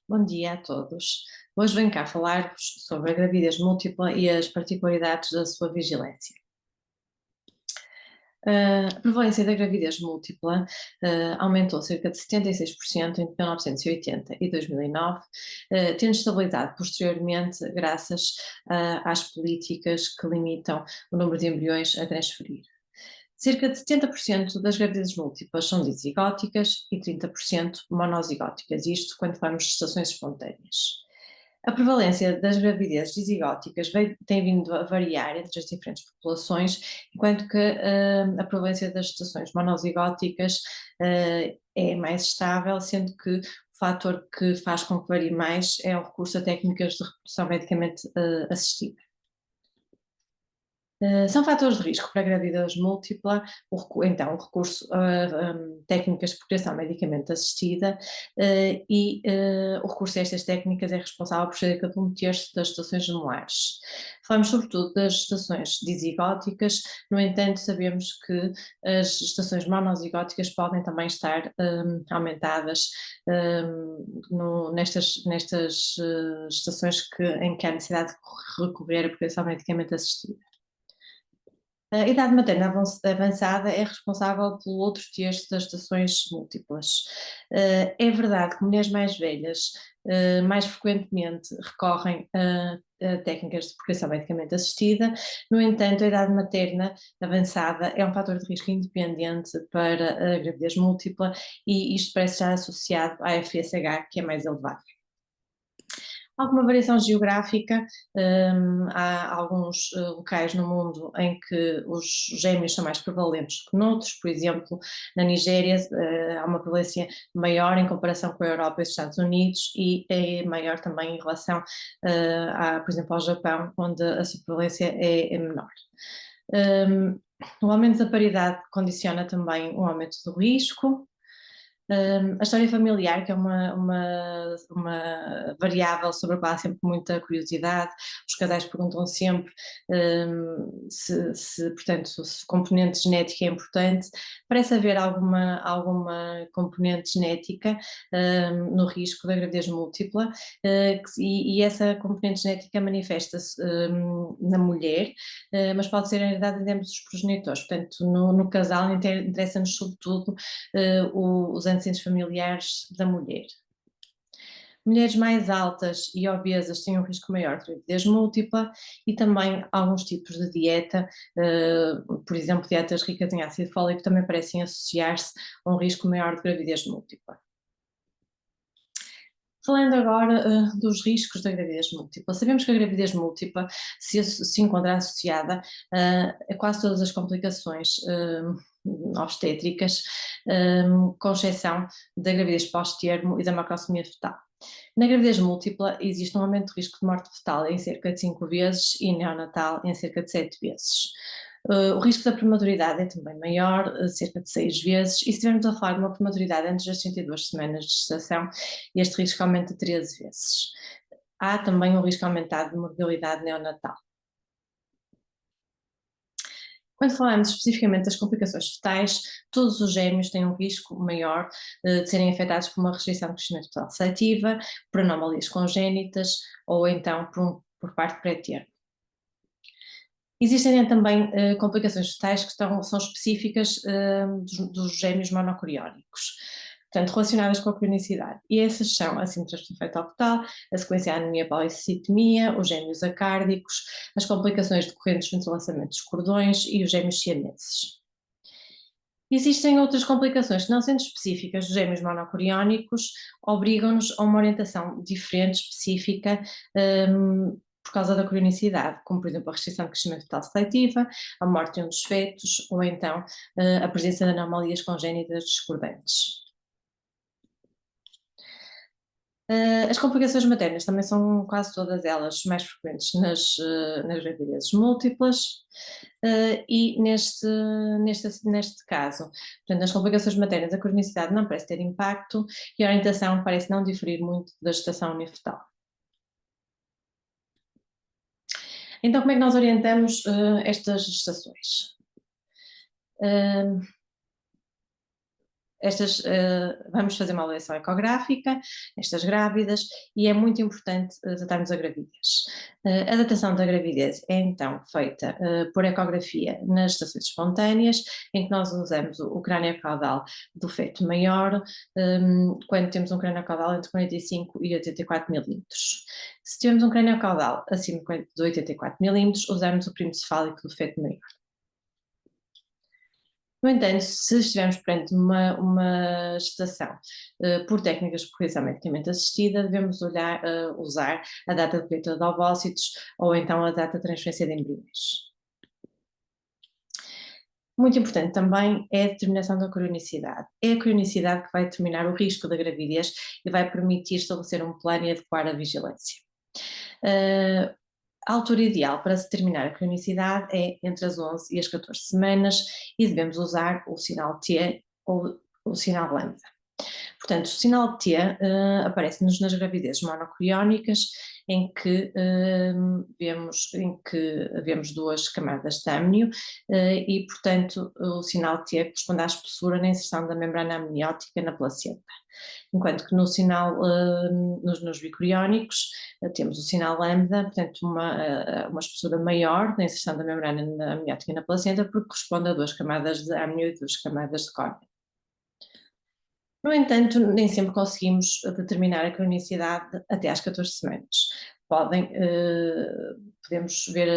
Bom dia a todos. Hoje venho cá falar-vos sobre a gravidez múltipla e as particularidades da sua vigilância. A prevalência da gravidez múltipla aumentou cerca de 76% entre 1980 e 2009, tendo estabilizado posteriormente graças às políticas que limitam o número de embriões a transferir. Cerca de 70% das gravidezes múltiplas são dizigóticas e 30% monozigóticas, isto quando falamos de gestações espontâneas. A prevalência das gravidezes dizigóticas tem vindo a variar entre as diferentes populações, enquanto que a prevalência das gestações monozigóticas é mais estável, sendo que o fator que faz com que varie mais é o recurso a técnicas de reprodução medicamente assistida. São fatores de risco para a gravidez múltipla, então o recurso a técnicas de procriação medicamente assistida e o recurso a estas técnicas é responsável por cerca de 1/3 das gestações gemelares. Falamos sobretudo das gestações dizigóticas, no entanto sabemos que as gestações monozigóticas podem também estar aumentadas nestas gestações em que há necessidade de recorrer à procriação medicamente assistida. A idade materna avançada é responsável pelo outro terço das gestações múltiplas. É verdade que mulheres mais velhas mais frequentemente recorrem a técnicas de procriação medicamente assistida, no entanto, a idade materna avançada é um fator de risco independente para a gravidez múltipla e isto parece estar associado à FSH, que é mais elevada. Alguma variação geográfica, há alguns locais no mundo em que os gêmeos são mais prevalentes que noutros, por exemplo, na Nigéria há uma prevalência maior em comparação com a Europa e os Estados Unidos e é maior também em relação, por exemplo, ao Japão, onde a sua prevalência é menor. O aumento da paridade condiciona também um aumento do risco. A história familiar, que é uma variável sobre a qual há sempre muita curiosidade, os casais perguntam sempre portanto, se componente genética é importante. Parece haver alguma componente genética no risco da gravidez múltipla e essa componente genética manifesta-se na mulher, mas pode ser herdada de ambos os progenitores. Portanto, no casal interessa-nos sobretudo os antecedentes familiares da mulher. Mulheres mais altas e obesas têm um risco maior de gravidez múltipla e também alguns tipos de dieta, por exemplo, dietas ricas em ácido fólico, também parecem associar-se a um risco maior de gravidez múltipla. Falando agora dos riscos da gravidez múltipla, sabemos que a gravidez múltipla se encontra associada a quase todas as complicações obstétricas, com exceção da gravidez pós-termo e da macrosomia fetal. Na gravidez múltipla existe um aumento de risco de morte fetal em cerca de 5 vezes e neonatal em cerca de 7 vezes. O risco da prematuridade é também maior, cerca de 6 vezes, e se estivermos a falar de uma prematuridade antes das 32 semanas de gestação, este risco aumenta 13 vezes. Há também um risco aumentado de morbilidade neonatal. Quando falamos especificamente das complicações fetais, todos os gêmeos têm um risco maior de serem afetados por uma restrição de crescimento fetal seletiva, por anomalias congénitas ou então por parto pré-termo. Existem também complicações fetais que são específicas dos gêmeos monocoriónicos, portanto, relacionadas com a cronicidade. E essas são a síndrome fetal-fetal, a sequência de anemia policitemia, os gêmeos acárdicos, as complicações decorrentes do entrelaçamento dos cordões e os gêmeos siameses. Existem outras complicações que, não sendo específicas dos gêmeos monocoriónicos, obrigam-nos a uma orientação diferente, específica, por causa da cronicidade, como por exemplo a restrição de crescimento fetal seletiva, a morte de um dos fetos ou então a presença de anomalias congénitas discordantes. As complicações maternas também são quase todas elas mais frequentes nas gravidezes múltiplas e neste caso, portanto, nas complicações maternas a cronicidade não parece ter impacto e a orientação parece não diferir muito da gestação unifetal. Então, como é que nós orientamos estas gestações? vamos fazer uma avaliação ecográfica, estas grávidas, e é muito importante tratarmos a gravidez. A datação da gravidez é então feita por ecografia nas gestações espontâneas, em que nós usamos o crânio caudal do feto maior, quando temos um crânio caudal entre 45 e 84 milímetros. Se tivermos um crânio caudal acima de 84 milímetros, usamos o primo cefálico do feto maior. No entanto, se estivermos perante uma gestação por técnicas de reprodução medicamente assistida, devemos usar a data de colheita de ovócitos ou então a data de transferência de embriões. Muito importante também é a determinação da cronicidade. É a cronicidade que vai determinar o risco da gravidez e vai permitir estabelecer um plano e adequar a vigilância. A altura ideal para se determinar a cronicidade é entre as 11 e as 14 semanas e devemos usar o sinal T ou o sinal lambda. Portanto, o sinal T aparece-nos nas gravidezes monocoriónicas em que vemos duas camadas de amnio e, portanto, o sinal T corresponde à espessura na inserção da membrana amniótica na placenta. Enquanto que no sinal, nos bicoriónicos, temos o sinal lambda, portanto uma espessura maior na inserção da membrana amniótica na placenta, porque corresponde a duas camadas de amnio e duas camadas de córnea. No entanto, nem sempre conseguimos determinar a cronicidade até às 14 semanas. Podemos ver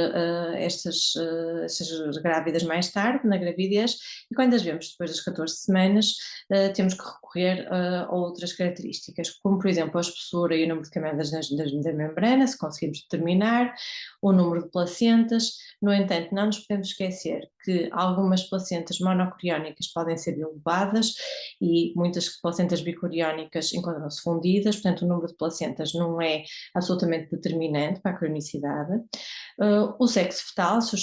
estas grávidas mais tarde, na gravidez, e quando as vemos depois das 14 semanas, temos que recorrer a outras características, como por exemplo a espessura e o número de camadas da membrana, se conseguimos determinar, o número de placentas. No entanto, não nos podemos esquecer que algumas placentas monocoriónicas podem ser elevadas e muitas placentas bicoriónicas encontram-se fundidas, portanto o número de placentas não é absolutamente determinante para a cronicidade. O sexo fetal, se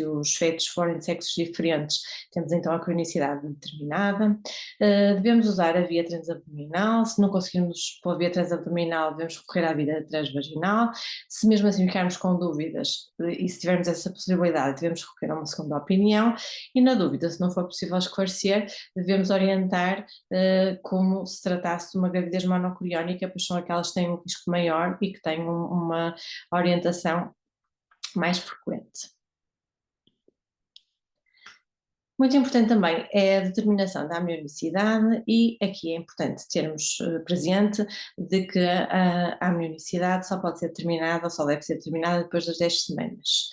os fetos forem de sexos diferentes, temos então a cronicidade determinada. Devemos usar a via transabdominal, se não conseguirmos pela via transabdominal, devemos recorrer à via transvaginal. Se mesmo assim ficarmos com dúvidas e se tivermos essa possibilidade, devemos recorrer a uma segunda opinião e, na dúvida, se não for possível esclarecer, devemos orientar como se tratasse de uma gravidez monocoriónica, pois são aquelas que têm um risco maior e que têm uma orientação mais frequente. Muito importante também é a determinação da amnionicidade e aqui é importante termos presente de que a amnionicidade só pode ser determinada ou só deve ser determinada depois das 10 semanas.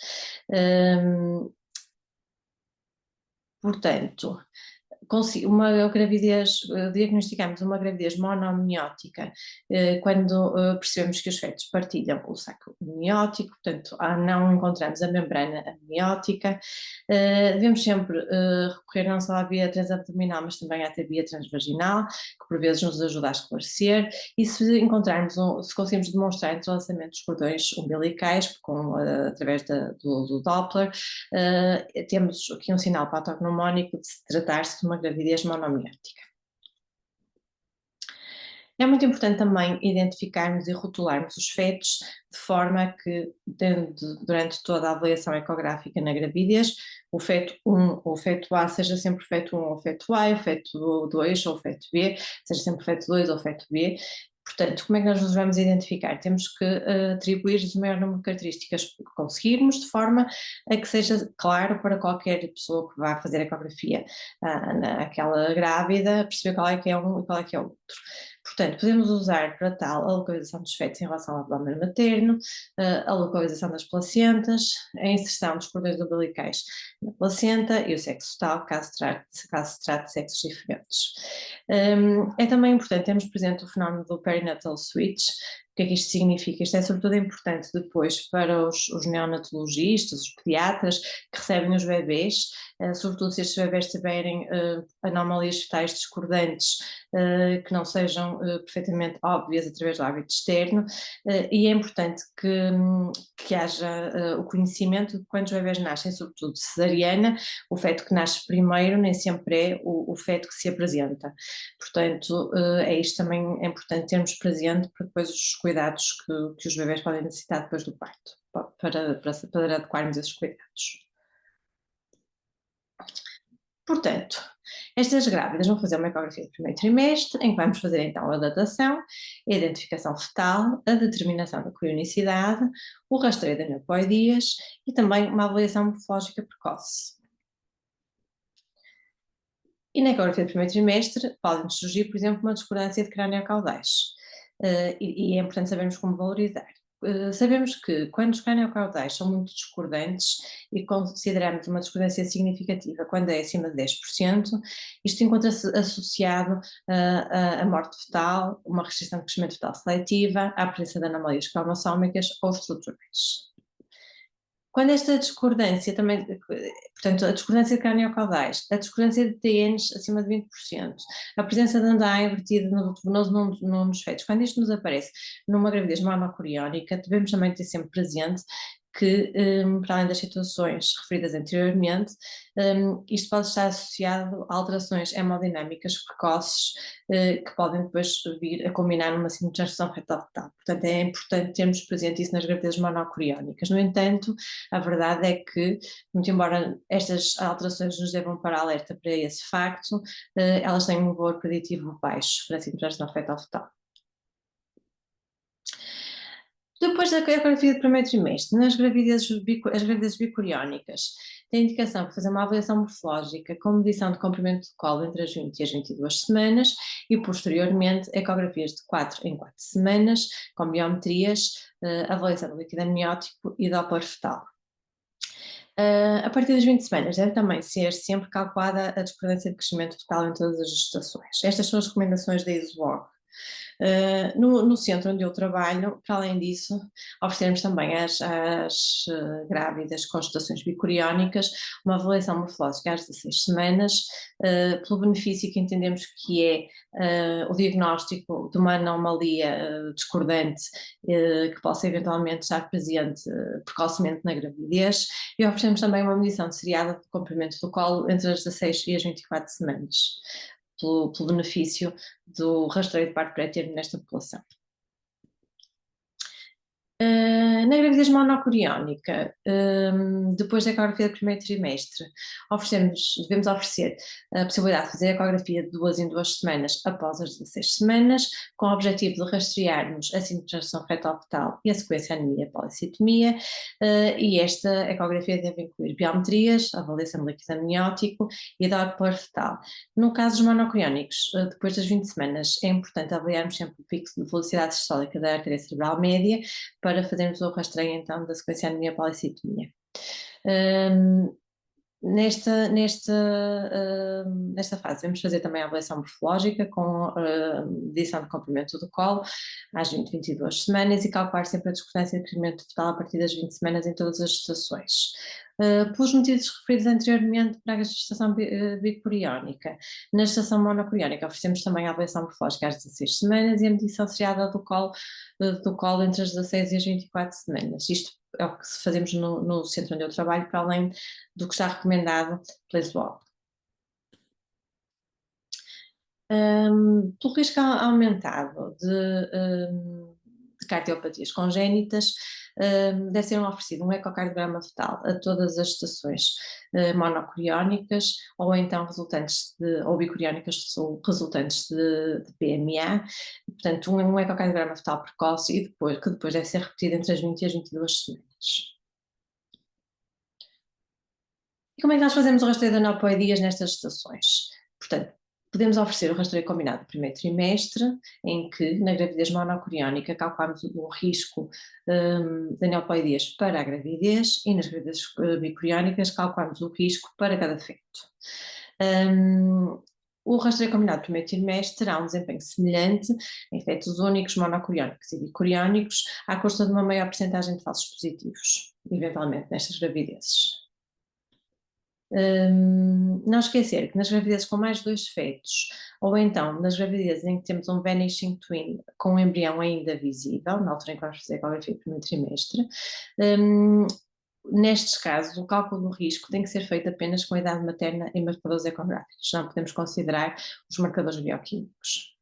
Portanto, diagnosticamos uma gravidez monoamniótica quando percebemos que os fetos partilham o saco amniótico, portanto não encontramos a membrana amniótica. Devemos sempre recorrer não só à via transabdominal, mas também à via transvaginal, que por vezes nos ajuda a esclarecer, e se conseguimos demonstrar entrelaçamento dos cordões umbilicais através do Doppler, temos aqui um sinal patognomónico de se tratar-se de uma gravidez monoamniótica. É muito importante também identificarmos e rotularmos os fetos de forma que, durante toda a avaliação ecográfica na gravidez, o feto 1 ou o feto A seja sempre o feto 1 ou o feto A, o feto 2 ou o feto B, seja sempre o feto 2 ou o feto B. Portanto, como é que nós nos vamos identificar? Temos que atribuir-lhes o maior número de características que conseguirmos, de forma a que seja claro para qualquer pessoa que vá fazer a ecografia naquela grávida, perceber qual é que é um e qual é que é o outro. Portanto, podemos usar para tal a localização dos fetos em relação ao abdômen materno, a localização das placentas, a inserção dos cordões umbilicais na placenta e o sexo fetal, caso se trate de sexos diferentes. É também importante termos presente o fenómeno do perinatal switch. O que é que isto significa? Isto é sobretudo importante depois para os neonatologistas, os pediatras que recebem os bebés, sobretudo se estes bebés tiverem anomalias fetais discordantes que não sejam perfeitamente óbvias através do hábito externo, e é importante que haja o conhecimento de quando os bebés nascem, sobretudo de cesariana, o feto que nasce primeiro nem sempre é o feto que se apresenta. Portanto, isto também é importante termos presente para depois os cuidados que os bebés podem necessitar depois do parto, para adequarmos esses cuidados. Portanto, Estas grávidas vão fazer uma ecografia do primeiro trimestre, em que vamos fazer então a datação, a identificação fetal, a determinação da cronicidade, o rastreio de aneuploidias e também uma avaliação morfológica precoce. E na ecografia do primeiro trimestre pode surgir, por exemplo, uma discordância de craniocaudais. E é importante sabermos como valorizar. Sabemos que quando os craniocaudais são muito discordantes e consideramos uma discordância significativa quando é acima de 10%, isto encontra-se associado à morte fetal, uma restrição de crescimento fetal seletiva, à presença de anomalias cromossómicas ou estruturais. Quando esta discordância também, portanto, a discordância de craniocaudais, a discordância de TNs acima de 20%, a presença de andar invertida no duto venoso num dos fetos, quando isto nos aparece numa gravidez monocoriónica, devemos também ter sempre presente que, para além das situações referidas anteriormente, isto pode estar associado a alterações hemodinâmicas precoces que podem depois vir a culminar numa síndrome de transfusão fetal-fetal. Portanto, é importante termos presente isso nas gravidezes monocoriónicas. No entanto, a verdade é que, muito embora estas alterações nos devam para alerta para esse facto, elas têm um valor preditivo baixo para a síndrome de transfusão fetal-fetal. Depois da ecografia do primeiro trimestre, as gravidezes bicoriónicas, tem indicação de fazer uma avaliação morfológica com medição de comprimento de colo entre as 20 e as 22 semanas e, posteriormente, ecografias de 4 em 4 semanas, com biometrias, avaliação do líquido amniótico e Doppler fetal. A partir das 20 semanas deve também ser sempre calculada a discordância de crescimento fetal em todas as gestações. Estas são as recomendações da ISWOG. No centro onde eu trabalho, para além disso, oferecemos também às grávidas com gestações bicoriónicas uma avaliação morfológica às 16 semanas, pelo benefício que entendemos que é o diagnóstico de uma anomalia discordante que possa eventualmente estar presente precocemente na gravidez, e oferecemos também uma medição seriada de comprimento do colo entre as 16 e as 24 semanas. Pelo benefício do rastreio de parto pré-termo nesta população. Na gravidez monocoriónica, depois da ecografia do primeiro trimestre, devemos oferecer a possibilidade de fazer a ecografia de 2 em 2 semanas após as 16 semanas, com o objetivo de rastrearmos a síndrome de transfusão fetal-fetal e a sequência anemia-policitemia, e esta ecografia deve incluir biometrias, avaliação do líquido amniótico e Doppler fetal. No caso dos monocoriónicos, depois das 20 semanas, é importante avaliarmos sempre o pico de velocidade sistólica da artéria cerebral média, para fazermos o rastreio então da sequência anemia-policitemia. Nesta fase, vamos fazer também a avaliação morfológica com medição de comprimento do colo às 20-22 semanas e calcular sempre a discordância de crescimento fetal a partir das 20 semanas em todas as gestações. Pelos motivos referidos anteriormente para a gestação bicoriónica, na gestação monocoriónica oferecemos também a avaliação morfológica às 16 semanas e a medição seriada do colo entre as 16 e as 24 semanas. Isto é o que fazemos no centro onde eu trabalho, para além do que está recomendado pela ISWOG. Pelo risco aumentado de cardiopatias congénitas, deve ser oferecido um ecocardiograma fetal a todas as gestações monocoriónicas ou então ou bicoriónicas resultantes de PMA, portanto um ecocardiograma fetal precoce e que depois deve ser repetido entre as 20 e as 22 semanas. E como é que nós fazemos o rastreio de aneuploidias nestas gestações? Portanto, podemos oferecer o rastreio combinado do primeiro trimestre, em que, na gravidez monocoriónica, calculamos o risco de aneuploidias para a gravidez e nas gravidezes bicoriónicas calculamos o risco para cada feto. O rastreio combinado do primeiro trimestre terá um desempenho semelhante em fetos únicos, monocoriónicos e bicoriónicos, à custa de uma maior percentagem de falsos positivos, eventualmente nestas gravidezes. Não esquecer que nas gravidezes com mais de 2 fetos, ou então nas gravidezes em que temos um vanishing twin com um embrião ainda visível, na altura em que vamos fazer a ecografia do primeiro trimestre, nestes casos o cálculo do risco tem que ser feito apenas com a idade materna em marcadores ecográficos, não podemos considerar os marcadores bioquímicos.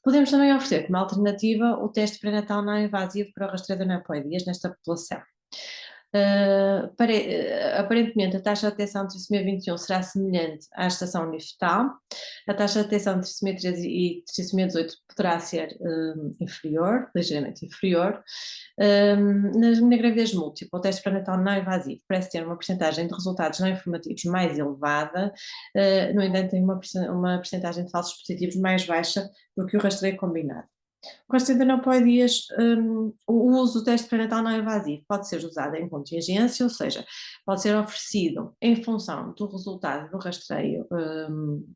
Podemos também oferecer como alternativa o teste pré-natal não invasivo para o rastreio de aneuploidias nesta população. Aparentemente, a taxa de detecção de trissomia 21 será semelhante à gestação unifetal. A taxa de detecção de trissomia 13 e trissomia 18 poderá ser inferior, ligeiramente inferior. Na gravidez múltipla, o teste pré-natal não invasivo parece ter uma percentagem de resultados não informativos mais elevada, no entanto, tem uma percentagem de falsos positivos mais baixa do que o rastreio combinado. Com as tendinopoedias, o uso do teste pré-natal não invasivo pode ser usado em contingência, ou seja, pode ser oferecido em função do resultado do rastreio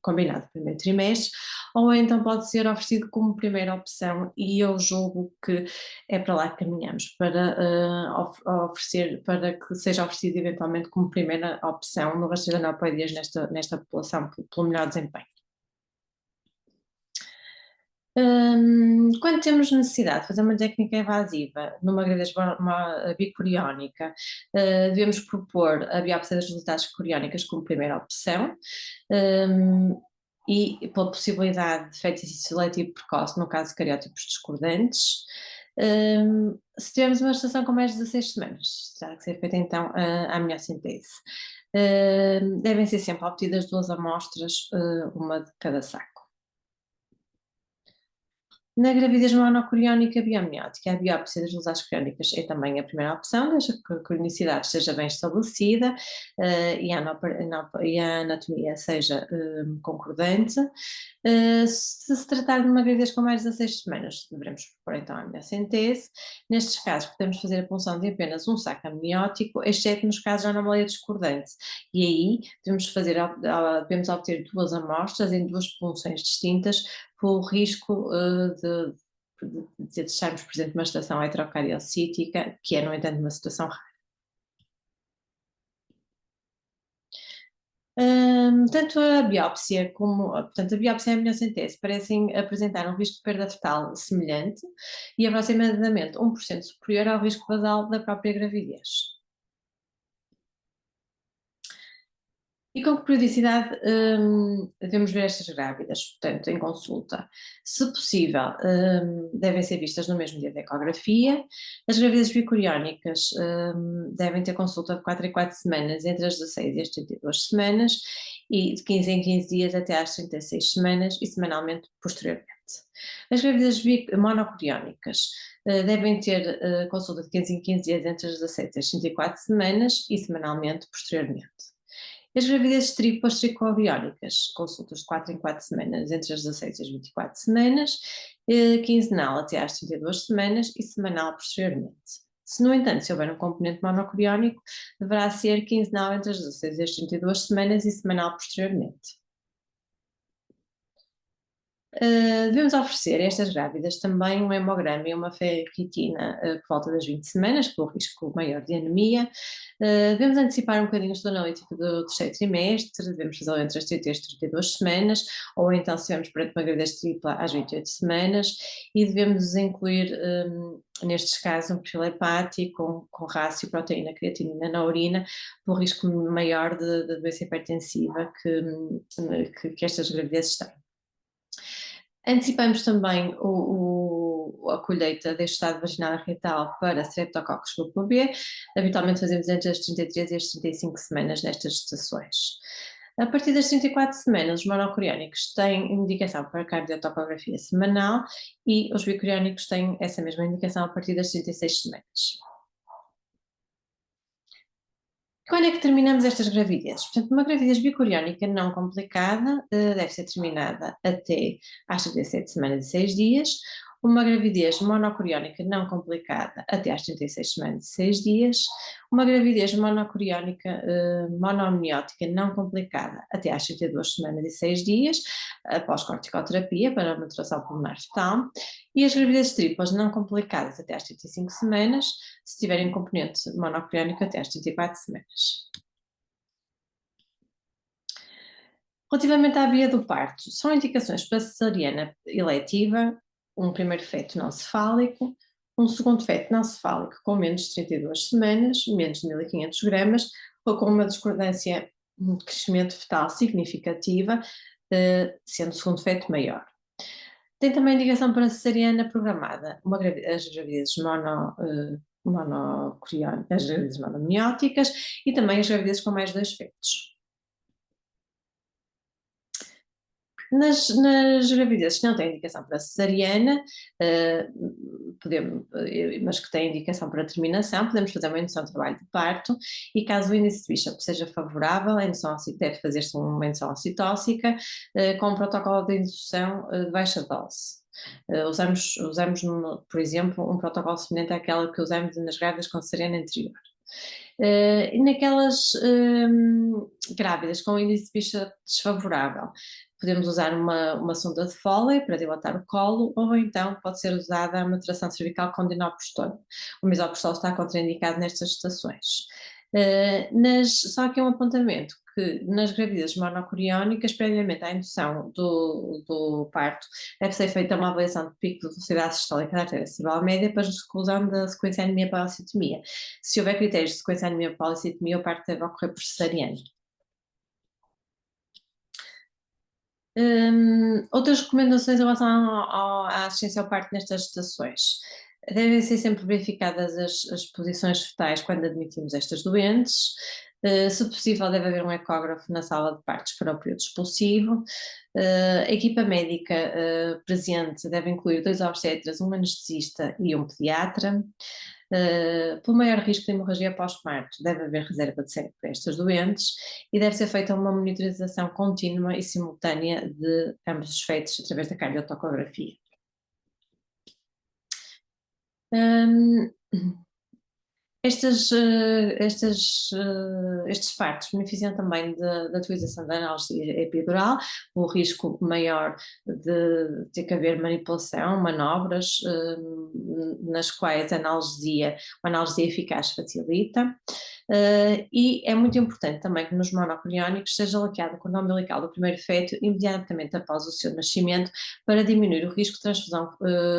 combinado do primeiro trimestre, ou então pode ser oferecido como primeira opção, e eu julgo que é para lá que caminhamos, para oferecer, para que seja oferecido eventualmente como primeira opção no rastreio de tendinopoedias nesta população pelo melhor desempenho. Quando temos necessidade de fazer uma técnica invasiva numa gravidez bicoriónica, devemos propor a biópsia das resultados coriónicas como primeira opção, e pela possibilidade de feticídio seletivo precoce no caso de cariótipos discordantes. Se tivermos uma gestação com mais de 16 semanas, terá que ser feita então a amniocentese. Devem ser sempre obtidas 2 amostras, uma de cada saco. Na gravidez monocoriónica biamniótica, a biópsia das lesões coriónicas é também a primeira opção, desde que a cronicidade esteja bem estabelecida e a anatomia seja concordante. Se se tratar de uma gravidez com mais de 16 semanas, devemos propor então a amniocentese. Nestes casos, podemos fazer a punção de apenas um saco amniótico, exceto nos casos de anomalia discordante. E aí devemos obter 2 amostras em 2 punções distintas, pelo risco de estarmos presente numa situação heterocariocítica, que é, no entanto, uma situação rara. Tanto a biópsia portanto, a biópsia e a amniocentese parecem apresentar um risco de perda fetal semelhante e aproximadamente 1% superior ao risco basal da própria gravidez. E com que periodicidade devemos ver estas grávidas? Portanto, em consulta. Se possível, devem ser vistas no mesmo dia da ecografia. As gravidezes bicoriónicas devem ter consulta de 4 em 4 semanas, entre as 16 e as 32 semanas, e de 15 em 15 dias até às 36 semanas, e semanalmente posteriormente. As gravidezes monocoriónicas devem ter consulta de 15 em 15 dias entre as 17 e as 34 semanas, e semanalmente posteriormente. As gravidezes triplas tricoriónicas, consultas de 4 em 4 semanas, entre as 16 e as 24 semanas, quinzenal até às 32 semanas e semanal posteriormente. Se, no entanto, se houver um componente monocoriónico, deverá ser quinzenal entre as 16 e as 32 semanas e semanal posteriormente. Devemos oferecer a estas grávidas também um hemograma e uma ferritina por volta das 20 semanas, pelo risco maior de anemia. Devemos antecipar um bocadinho o estudo analítico do terceiro trimestre, devemos fazê-lo entre as 33 e 32 semanas, ou então, se estivermos perante uma gravidez tripla, às 28 semanas, e devemos incluir, nestes casos, um perfil hepático com rácio proteína creatinina na urina, pelo risco maior de doença hipertensiva que estas gravidezes têm. Antecipamos também a colheita deste estado vaginal e retal para Streptococcus grupo B. Habitualmente fazemos entre as 33 e as 35 semanas nestas gestações. A partir das 34 semanas, os monocoriónicos têm indicação para cardiotocografia semanal e os bicoriónicos têm essa mesma indicação a partir das 36 semanas. Quando é que terminamos estas gravidezes? Portanto, uma gravidez bicoriónica não complicada deve ser terminada até às 37 semanas e 6 dias. Uma gravidez monocoriónica não complicada até às 36 semanas e 6 dias. Uma gravidez monocoriónica monoamniótica não complicada até às 32 semanas e 6 dias, após corticoterapia para a maturação pulmonar fetal. E as gravidezes triplas não complicadas até às 35 semanas, se tiverem componente monocoriónico até às 34 semanas. Relativamente à via do parto, são indicações para cesariana eletiva, um primeiro feto não cefálico, um segundo feto não cefálico com menos de 32 semanas, menos de 1500 gramas, ou com uma discordância de crescimento fetal significativa, sendo o segundo feto maior. Tem também indicação para cesariana programada, as gravidezes as gravidezes monominióticas e também as gravidezes com mais dois fetos. Nas gravidezes que não têm indicação para cesariana, mas que têm indicação para terminação, podemos fazer uma indução de trabalho de parto e caso o índice de Bishop seja favorável, a indução deve fazer-se uma indução oxitóxica com um protocolo de indução de baixa dose. Usamos, por exemplo, um protocolo semelhante àquele que usamos nas grávidas com cesariana anterior. E naquelas grávidas com índice de Bishop desfavorável, podemos usar uma sonda de Foley para dilatar o colo, ou então pode ser usada a maturação cervical com dinoprostol. O misoprostol está contraindicado nestas gestações. Só aqui um apontamento, que nas gravidezes monocoriónicas, previamente à indução do parto, deve ser feita uma avaliação de pico de velocidade sistólica da artéria cerebral média para a exclusão da sequência anemia-policitemia. Se houver critérios de sequência anemia-policitemia, o parto deve ocorrer por cesariana. Outras recomendações em relação à assistência ao parto nestas gestações. Devem ser sempre verificadas as posições fetais quando admitimos estas doentes. Se possível, deve haver um ecógrafo na sala de partos para o período expulsivo. A equipa médica presente deve incluir 2 obstetras, um anestesista e um pediatra. Pelo maior risco de hemorragia pós-parto, deve haver reserva de sangue para estas doentes e deve ser feita uma monitorização contínua e simultânea de ambos os feitos através da cardiotocografia. Estes partos beneficiam também da utilização da analgesia epidural, o risco maior de ter que haver manipulação, manobras, nas quais a analgesia eficaz facilita. E é muito importante também que nos monocoriónicos seja laqueado o cordão umbilical do primeiro feto imediatamente após o seu nascimento para diminuir o risco de transfusão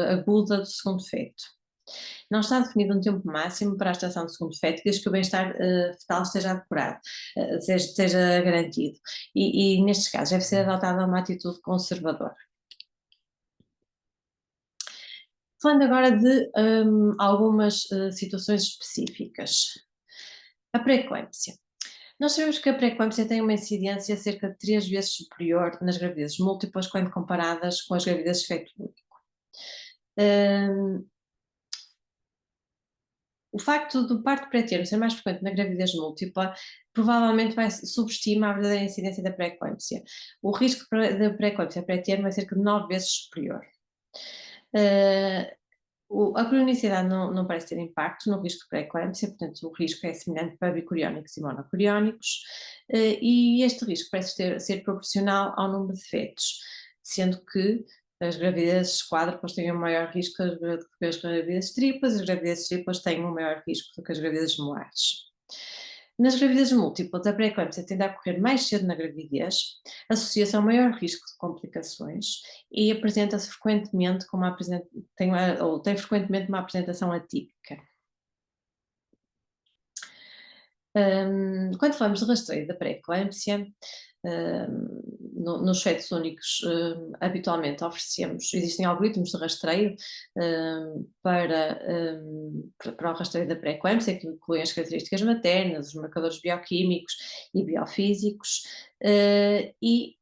aguda do segundo feto. Não está definido um tempo máximo para a gestação do segundo feto, desde que o bem-estar fetal esteja adequado, esteja garantido. E nestes casos deve ser adotada uma atitude conservadora. Falando agora de algumas situações específicas. A pré-eclâmpsia. Nós sabemos que a pré-eclâmpsia tem uma incidência cerca de 3 vezes superior nas gravidezes múltiplas quando comparadas com as gravidezes feto único. O facto do parto pré-termo ser mais frequente na gravidez múltipla provavelmente vai subestimar a verdadeira incidência da pré-eclâmpsia. O risco da pré-eclâmpsia pré-termo é cerca de 9 vezes superior. A cronicidade não parece ter impacto no risco de pré-eclâmpsia, portanto o risco é semelhante para bicoriónicos e monocoriónicos, e este risco parece ser proporcional ao número de fetos, sendo que as gravidezes quádruplas têm um maior risco do que as gravidezes triplas, as gravidezes triplas têm um maior risco do que as gravidezes molares. Nas gravidezes múltiplas, a pré-eclâmpsia tende a ocorrer mais cedo na gravidez, associa-se a um maior risco de complicações e apresenta-se frequentemente tem frequentemente uma apresentação atípica. Quando falamos de rastreio da pré-eclâmpsia, nos fetos únicos, habitualmente existem algoritmos de rastreio para o rastreio da pré-eclâmpsia, que incluem as características maternas, os marcadores bioquímicos e biofísicos, e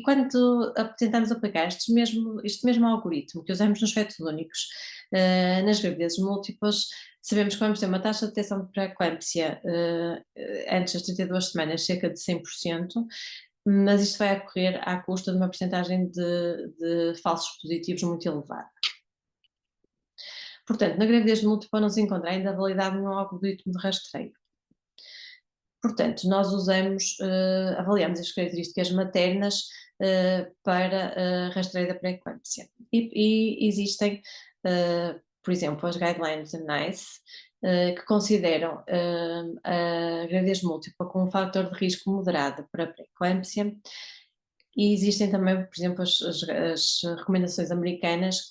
quando tentamos aplicar este mesmo algoritmo que usamos nos fetos únicos nas gravidezes múltiplas, sabemos que vamos ter uma taxa de detecção de pré-eclâmpsia antes das 32 semanas cerca de 100%, mas isto vai ocorrer à custa de uma percentagem de falsos positivos muito elevada. Portanto, na gravidez múltipla não se encontra ainda validade nenhum algoritmo de rastreio. Portanto, nós avaliamos as características maternas para rastreio da pré-eclâmpsia. E existem, por exemplo, as guidelines da NICE, que consideram a gravidez múltipla como um fator de risco moderado para a pré-eclâmpsia. E existem também, por exemplo, as recomendações americanas que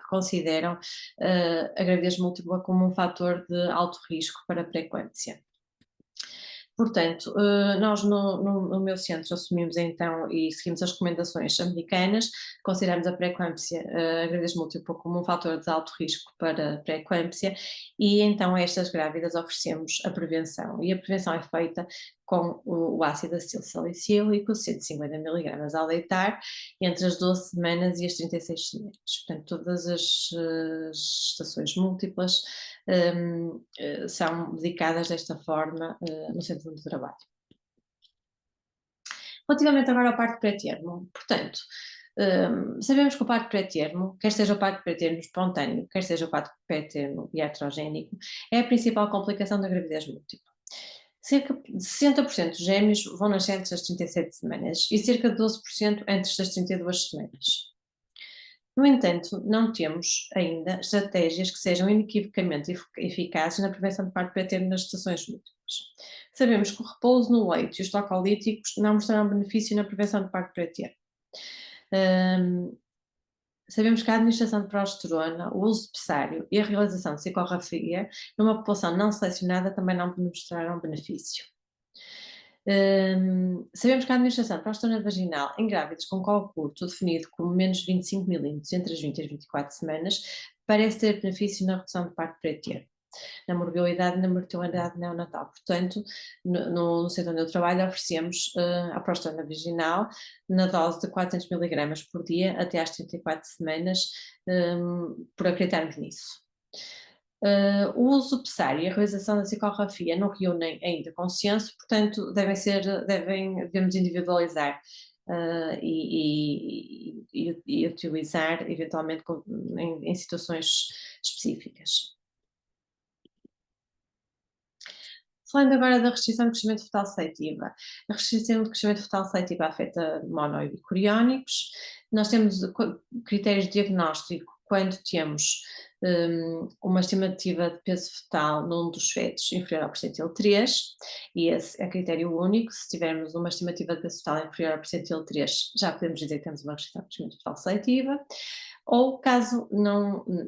consideram a gravidez múltipla como um fator de alto risco para a pré-eclâmpsia. Portanto, nós no meu centro assumimos então e seguimos as recomendações americanas, consideramos a pré-eclâmpsia, a gravidez múltipla como um fator de alto risco para pré-eclâmpsia e então a estas grávidas oferecemos a prevenção e a prevenção é feita com o ácido acetil salicílico, 150 mg ao deitar, entre as 12 semanas e as 36 semanas. Portanto, todas as gestações múltiplas são dedicadas desta forma no centro de trabalho. Relativamente agora ao parto pré-termo, portanto, sabemos que o parto pré-termo, quer seja o parto pré-termo espontâneo, quer seja o parto pré-termo iatrogénico, é a principal complicação da gravidez múltipla. Cerca de 60% dos gêmeos vão nascer antes das 37 semanas e cerca de 12% antes das 32 semanas. No entanto, não temos ainda estratégias que sejam inequivocamente eficazes na prevenção de parto pré-termo nas gestações múltiplas. Sabemos que o repouso no leite e os tocolíticos não mostraram benefício na prevenção de parto pré-termo. Sabemos que a administração de progesterona, o uso de pessário e a realização de ciclorrafia numa população não selecionada também não mostraram benefício. Sabemos que a administração de progesterona vaginal em grávidas com colo curto, definido como menos 25 milímetros entre as 20 e as 24 semanas, parece ter benefício na redução de parto pré-termo, na morbilidade e na mortalidade neonatal. Portanto, no centro onde eu trabalho, oferecemos a progesterona vaginal na dose de 400 mg por dia até às 34 semanas, por acreditarmos nisso. O uso do pessário e a realização da ciclorrafia não reúnem ainda consenso, portanto, devemos individualizar e utilizar eventualmente em situações específicas. Falando agora da restrição de crescimento fetal seletiva. A restrição de crescimento fetal seletiva afeta mono e bicoriónicos. Nós temos critérios de diagnóstico quando temos uma estimativa de peso fetal num dos fetos inferior ao percentil 3, e esse é critério único. Se tivermos uma estimativa de peso fetal inferior ao percentil 3, já podemos dizer que temos uma restrição de crescimento fetal seletiva. Ou, caso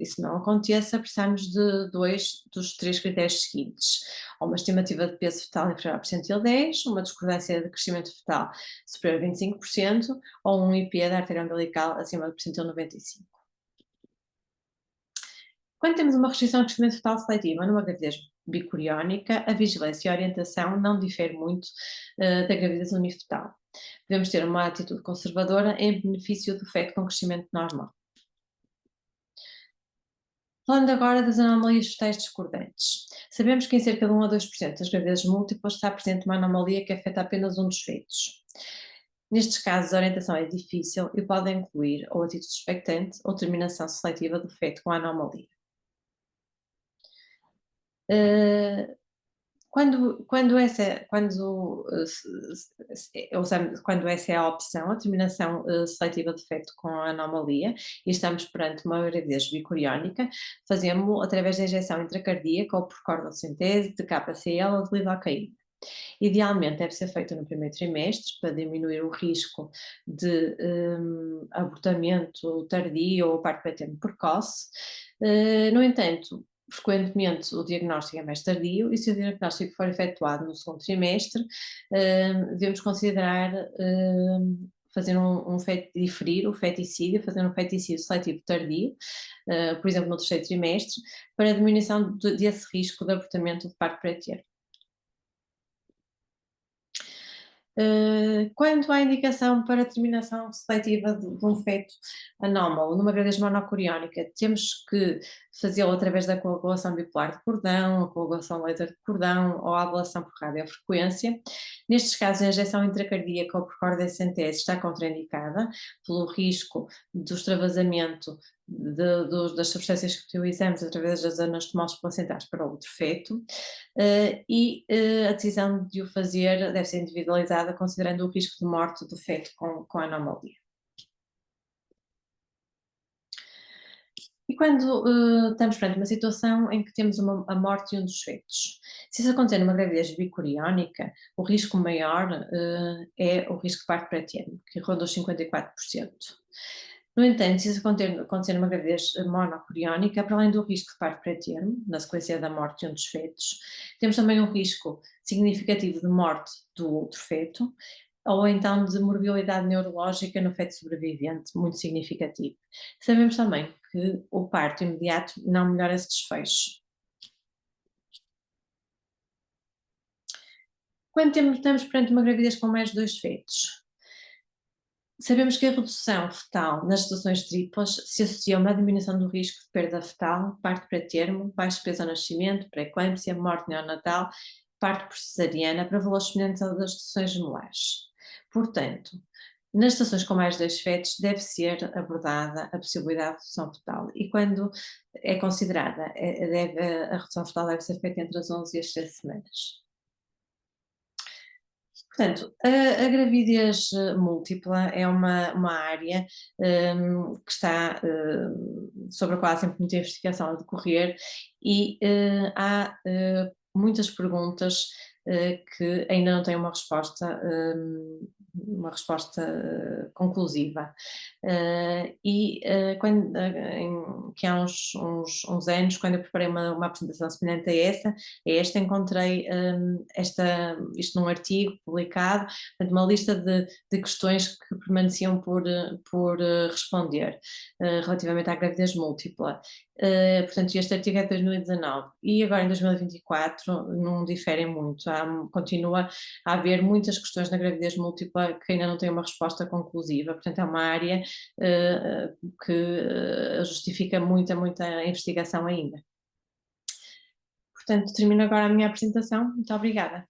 isso não aconteça, precisamos de 2 dos 3 critérios seguintes: ou uma estimativa de peso fetal inferior ao percentil 10, uma discordância de crescimento fetal superior a 25%, ou um IP da artéria umbilical acima do percentil 95. Quando temos uma restrição de crescimento fetal seletiva numa gravidez bicoriónica, a vigilância e a orientação não difere muito da gravidez unifetal. Devemos ter uma atitude conservadora em benefício do feto com crescimento normal. Falando agora das anomalias fetais discordantes. Sabemos que em cerca de 1 a 2% das gravidezes múltiplas está presente uma anomalia que afeta apenas um dos fetos. Nestes casos, a orientação é difícil e pode incluir ou atitude expectante ou terminação seletiva do feto com a anomalia. Quando essa é a opção, a terminação seletiva de feto com a anomalia, e estamos perante uma gravidez bicoriónica, fazemos-o através da injeção intracardíaca ou por cordocentese de KCl ou de lidocaína. Idealmente deve ser feito no primeiro trimestre para diminuir o risco de abortamento tardio ou parto pré-termo precoce. No entanto, frequentemente o diagnóstico é mais tardio e se o diagnóstico for efetuado no segundo trimestre, devemos considerar fazer diferir o feticídio, fazer um feticídio seletivo tardio, por exemplo no terceiro trimestre, para a diminuição desse risco de abortamento de parto pré-termo. Quando há indicação para terminação seletiva de um feto anómalo numa gravidez monocoriónica, temos que fazê-lo através da coagulação bipolar de cordão, a coagulação laser de cordão ou a ablação por radiofrequência. Nestes casos, a injeção intracardíaca ou por cordocentese está contraindicada pelo risco do extravasamento das substâncias que utilizamos através das anastomoses placentais para outro feto, e a decisão de o fazer deve ser individualizada considerando o risco de morte do feto com anomalia. E quando estamos perante uma situação em que temos a morte de um dos fetos, se isso acontecer numa gravidez bicoriónica, o risco maior é o risco de parto pré-termo, que ronda os 54%. No entanto, se isso acontecer numa gravidez monocoriónica, para além do risco de parto pré-termo, na sequência da morte de um dos fetos, temos também um risco significativo de morte do outro feto, ou então de morbilidade neurológica no feto sobrevivente, muito significativo. Sabemos também que o parto imediato não melhora esse desfecho. Quando estamos perante uma gravidez com mais de 2 fetos, sabemos que a redução fetal nas gestações triplas se associa a uma diminuição do risco de perda fetal, parto pré-termo, baixo peso ao nascimento, pré-eclâmpsia, morte neonatal, parto por cesariana, para valores semelhantes aos das gestações gemelares. Portanto, nas gestações com mais de 2 fetos deve ser abordada a possibilidade de redução fetal e quando é considerada, a redução fetal deve ser feita entre as 11 e as 13 semanas. Portanto, a gravidez múltipla é uma área que está, sobre a qual há sempre muita investigação a decorrer e há muitas perguntas que ainda não têm uma resposta conclusiva. Que há uns anos, quando eu preparei uma apresentação semelhante a esta encontrei isto num artigo publicado, uma lista de questões que permaneciam por responder relativamente à gravidez múltipla. Portanto, este artigo é de 2019 e agora em 2024 não diferem muito. Continua a haver muitas questões na gravidez múltipla que ainda não têm uma resposta conclusiva. Portanto, é uma área que justifica muita investigação ainda. Portanto, termino agora a minha apresentação. Muito obrigada.